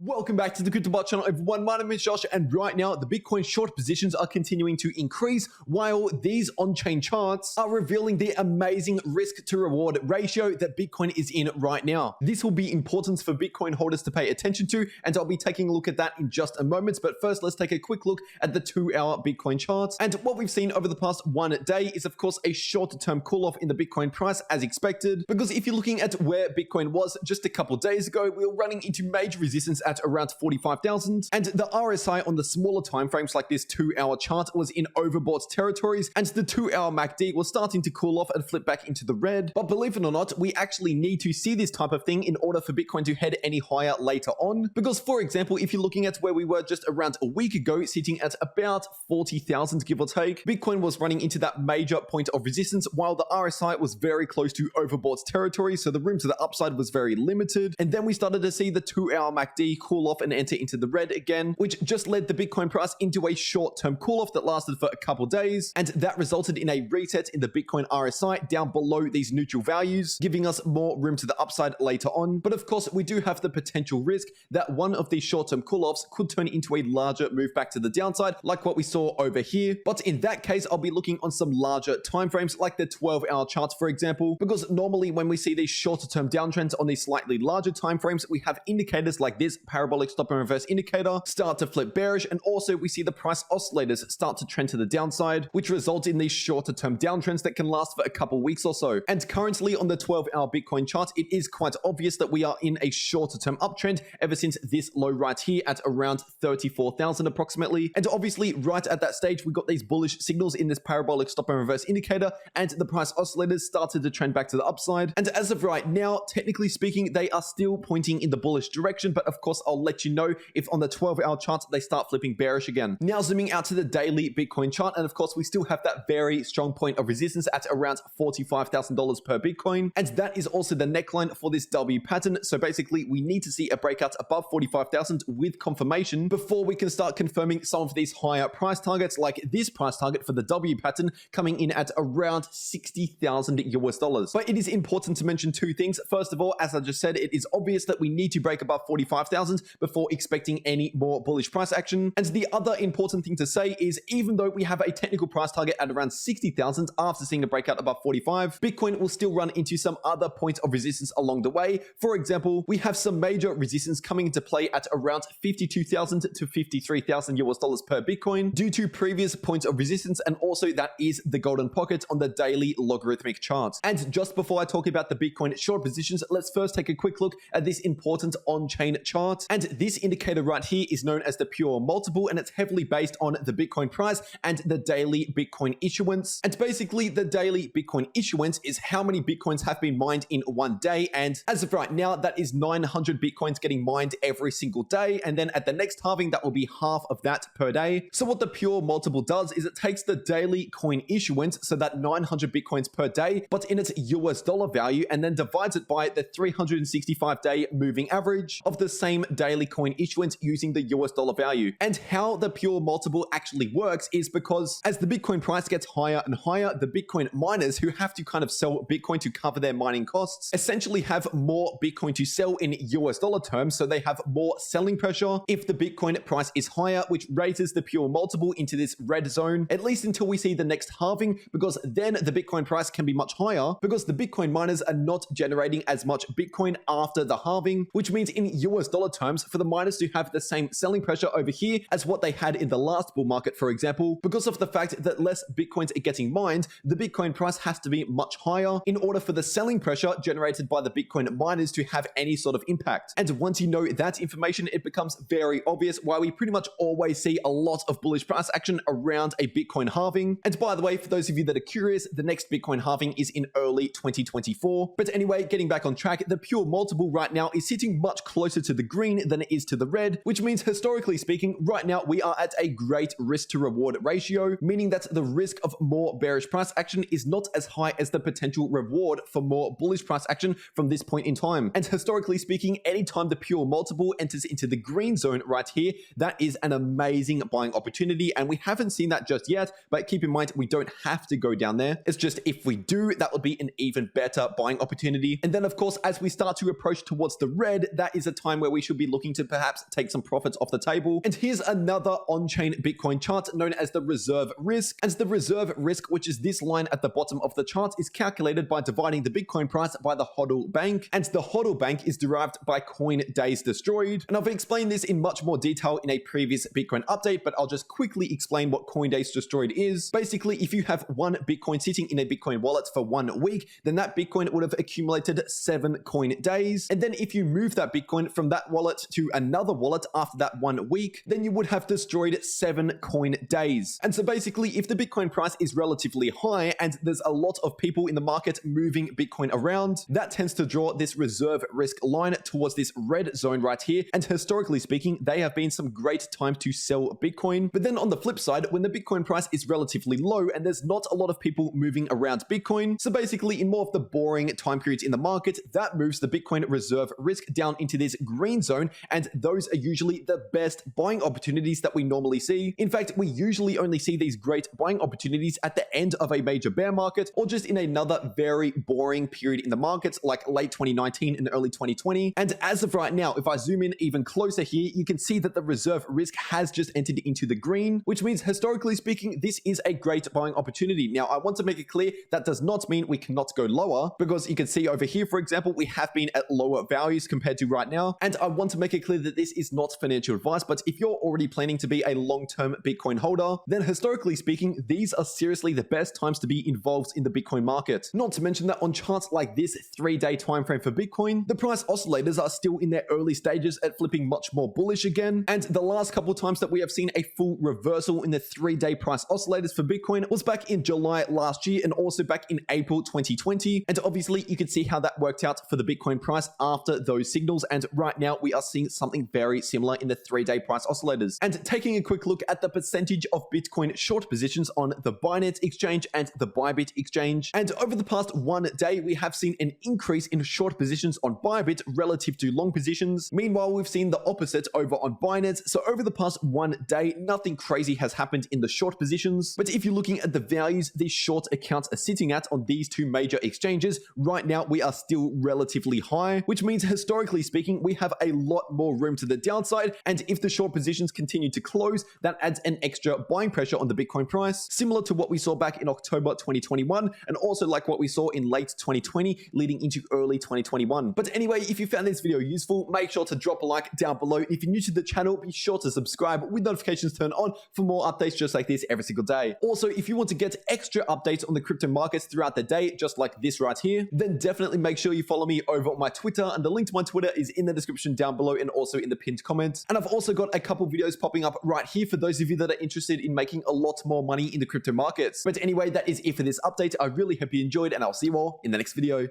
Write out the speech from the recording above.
Welcome back to the CryptoBot channel, everyone. My name is Josh, and right now the Bitcoin short positions are continuing to increase while these on-chain charts are revealing the amazing risk to reward ratio that Bitcoin is in right now. This will be important for Bitcoin holders to pay attention to, and I'll be taking a look at that in just a moment. But first, let's take a quick look at the 2-hour Bitcoin charts. And what we've seen over the past 1 day is, of course, a short-term cool-off in the Bitcoin price as expected. Because if you're looking at where Bitcoin was just a couple days ago, we were running into major resistance at around 45,000, and the RSI on the smaller time frames like this 2-hour chart was in overbought territories, and the 2-hour MACD was starting to cool off and flip back into the red. But believe it or not, we actually need to see this type of thing in order for Bitcoin to head any higher later on. Because for example, if you're looking at where we were just around a week ago, sitting at about 40,000 give or take, Bitcoin was running into that major point of resistance while the RSI was very close to overbought territory, so the room to the upside was very limited. And then we started to see the 2-hour MACD cool off and enter into the red again, which just led the Bitcoin price into a short-term cool-off that lasted for a couple days, and that resulted in a reset in the Bitcoin RSI down below these neutral values, giving us more room to the upside later on. But of course, we do have the potential risk that one of these short-term cool-offs could turn into a larger move back to the downside, like what we saw over here. But in that case, I'll be looking on some larger timeframes, like the 12-hour charts, for example, because normally when we see these shorter-term downtrends on these slightly larger timeframes, we have indicators like this parabolic stop and reverse indicator start to flip bearish, and also we see the price oscillators start to trend to the downside, which result in these shorter term downtrends that can last for a couple weeks or so. And currently on the 12-hour Bitcoin chart, it is quite obvious that we are in a shorter term uptrend ever since this low right here at around 34,000 approximately. And obviously right at that stage, we got these bullish signals in this parabolic stop and reverse indicator, and the price oscillators started to trend back to the upside. And as of right now, technically speaking, they are still pointing in the bullish direction, but of course I'll let you know if on the 12-hour chart they start flipping bearish again. Now zooming out to the daily Bitcoin chart, and of course we still have that very strong point of resistance at around $45,000 per Bitcoin, and that is also the neckline for this W pattern. So basically we need to see a breakout above 45,000 with confirmation before we can start confirming some of these higher price targets, like this price target for the W pattern coming in at around 60,000 US dollars. But it is important to mention two things. First of all, as I just said, it is obvious that we need to break above 45,000 before expecting any more bullish price action. And the other important thing to say is, even though we have a technical price target at around 60,000 after seeing a breakout above 45, Bitcoin will still run into some other points of resistance along the way. For example, we have some major resistance coming into play at around 52,000 to 53,000 US dollars per Bitcoin due to previous points of resistance, and also that is the golden pocket on the daily logarithmic chart. And just before I talk about the Bitcoin short positions, let's first take a quick look at this important on-chain chart. And this indicator right here is known as the pure multiple, and it's heavily based on the Bitcoin price and the daily Bitcoin issuance. And basically the daily Bitcoin issuance is how many Bitcoins have been mined in one day, and as of right now that is 900 Bitcoins getting mined every single day, and then at the next halving that will be half of that per day. So what the pure multiple does is it takes the daily coin issuance, so that 900 Bitcoins per day, but in its US dollar value, and then divides it by the 365-day moving average of the same daily coin issuance using the US dollar value. And how the pure multiple actually works is because as the Bitcoin price gets higher and higher, the Bitcoin miners who have to kind of sell Bitcoin to cover their mining costs essentially have more Bitcoin to sell in US dollar terms, so they have more selling pressure if the Bitcoin price is higher, which raises the pure multiple into this red zone, at least until we see the next halving, because then the Bitcoin price can be much higher because the Bitcoin miners are not generating as much Bitcoin after the halving, which means in US dollar terms for the miners to have the same selling pressure over here as what they had in the last bull market, for example. Because of the fact that less Bitcoins are getting mined, the Bitcoin price has to be much higher in order for the selling pressure generated by the Bitcoin miners to have any sort of impact. And once you know that information, it becomes very obvious why we pretty much always see a lot of bullish price action around a Bitcoin halving. And by the way, for those of you that are curious, the next Bitcoin halving is in early 2024. But anyway, getting back on track, the pure multiple right now is sitting much closer to the green than it is to the red, which means historically speaking, right now we are at a great risk to reward ratio, meaning that the risk of more bearish price action is not as high as the potential reward for more bullish price action from this point in time. And historically speaking, anytime the pure multiple enters into the green zone right here, that is an amazing buying opportunity. And we haven't seen that just yet, but keep in mind, we don't have to go down there. It's just if we do, that would be an even better buying opportunity. And then of course, as we start to approach towards the red, that is a time where we should should be looking to perhaps take some profits off the table. And here's another on-chain Bitcoin chart known as the reserve risk. And the reserve risk, which is this line at the bottom of the chart, is calculated by dividing the Bitcoin price by the HODL bank. And the HODL bank is derived by coin days destroyed. And I've explained this in much more detail in a previous Bitcoin update, but I'll just quickly explain what coin days destroyed is. Basically, if you have one Bitcoin sitting in a Bitcoin wallet for 1 week, then that Bitcoin would have accumulated 7 coin days. And then if you move that Bitcoin from that wallet to another wallet after that 1 week, then you would have destroyed 7 coin days. And so basically, if the Bitcoin price is relatively high and there's a lot of people in the market moving Bitcoin around, that tends to draw this reserve risk line towards this red zone right here. And historically speaking, they have been some great time to sell Bitcoin. But then on the flip side, when the Bitcoin price is relatively low and there's not a lot of people moving around Bitcoin, so basically in more of the boring time periods in the market, that moves the Bitcoin reserve risk down into this green zone, and those are usually the best buying opportunities that we normally see. In fact, we usually only see these great buying opportunities at the end of a major bear market or just in another very boring period in the market like late 2019 and early 2020. And as of right now, if I zoom in even closer here, you can see that the reserve risk has just entered into the green, which means historically speaking, this is a great buying opportunity. Now, I want to make it clear that does not mean we cannot go lower, because you can see over here, for example, we have been at lower values compared to right now. And I want to make it clear that this is not financial advice, but if you're already planning to be a long-term Bitcoin holder, then historically speaking, these are seriously the best times to be involved in the Bitcoin market. Not to mention that on charts like this 3-day time frame for Bitcoin, the price oscillators are still in their early stages at flipping much more bullish again. And the last couple of times that we have seen a full reversal in the 3-day price oscillators for Bitcoin was back in July last year and also back in April 2020. And obviously you can see how that worked out for the Bitcoin price after those signals. And right now we are seeing something very similar in the 3-day price oscillators. And taking a quick look at the percentage of Bitcoin short positions on the Binance exchange and the Bybit exchange. And over the past 1 day, we have seen an increase in short positions on Bybit relative to long positions. Meanwhile, we've seen the opposite over on Binance. So over the past 1 day, nothing crazy has happened in the short positions. But if you're looking at the values these short accounts are sitting at on these two major exchanges, right now we are still relatively high, which means historically speaking, we have a lot more room to the downside. And if the short positions continue to close, that adds an extra buying pressure on the Bitcoin price, similar to what we saw back in October 2021, and also like what we saw in late 2020 leading into early 2021. But anyway, if you found this video useful, make sure to drop a like down below. If you're new to the channel, be sure to subscribe with notifications turned on for more updates just like this every single day. Also, if you want to get extra updates on the crypto markets throughout the day, just like this right here, then definitely make sure you follow me over on my Twitter, and the link to my Twitter is in the description down below and also in the pinned comment. And I've also got a couple videos popping up right here for those of you that are interested in making a lot more money in the crypto markets. But anyway, that is it for this update. I really hope you enjoyed, and I'll see you all in the next video.